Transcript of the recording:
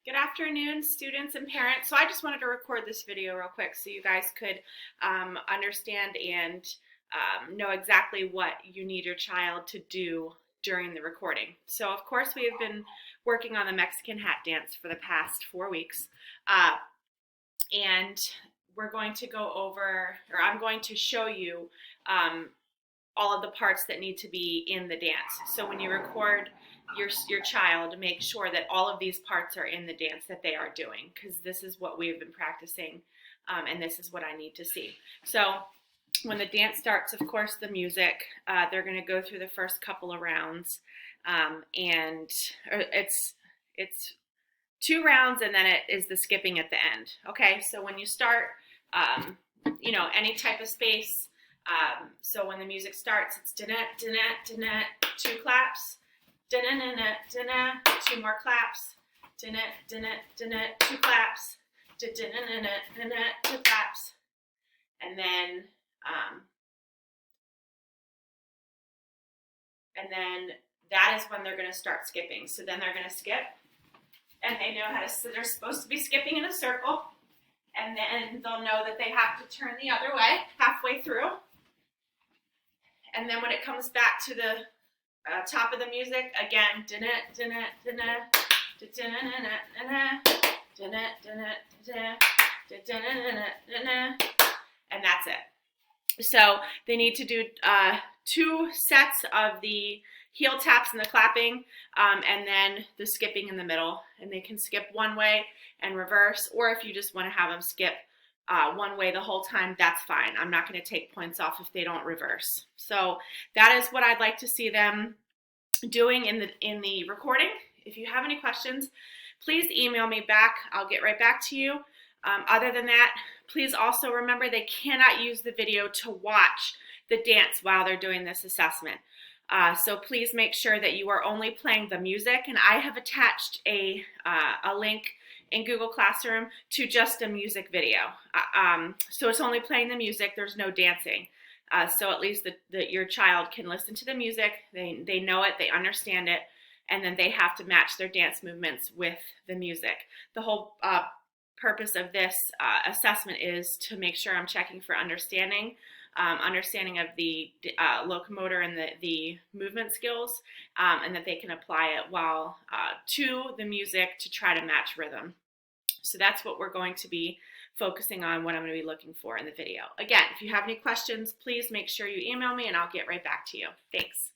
Good afternoon, students and parents. So I just wanted to record this video real quick so you guys could understand and know exactly what you need your child to do during the recording. So of course we have been working on the Mexican hat dance for the past 4 weeks. And we're going to go over, or I'm going to show you all of the parts that need to be in the dance. So when you record your child, make sure that all of these parts are in the dance that they are doing, because this is what we've been practicing, and this is what I need to see. So when the dance starts, of course, the music, they're going to go through the first couple of rounds, and it's 2 rounds, and then it is the skipping at the end. Okay, so when you start, any type of space. So when the music starts, it's da-na, da-na, da-na, 2 claps, da-na, da-na, da-na, 2 more claps, da-na, da-na, da-na, 2 claps, da-na, da-na, da-na, 2 claps, and then that is when they're going to start skipping. So then they're going to skip, and they know how to. So they're supposed to be skipping in a circle, and then they'll know that they have to turn the other way halfway through. And then when it comes back to the top of the music, again, dinna, dinna, dinna, dinna, dinna, dinna, dinna, dinna, dinna, and that's it. So they need to do 2 sets of the heel taps and the clapping, and then the skipping in the middle. And they can skip one way and reverse, or if you just want to have them skip one way the whole time, that's fine. I'm not going to take points off if they don't reverse. So that is what I'd like to see them doing in the recording. If you have any questions, please email me back. I'll get right back to you. Other than that, please also remember they cannot use the video to watch the dance while they're doing this assessment. So please make sure that you are only playing the music, and I have attached a link in Google Classroom to just a music video. So it's only playing the music, there's no dancing. So at least your child can listen to the music, they know it, they understand it, and then they have to match their dance movements with the music. The whole purpose of this assessment is to make sure I'm checking for understanding of the locomotor and the movement skills, and that they can apply it while to the music to try to match rhythm. So that's what we're going to be focusing on, what I'm going to be looking for in the video. Again, if you have any questions, please make sure you email me and I'll get right back to you. Thanks.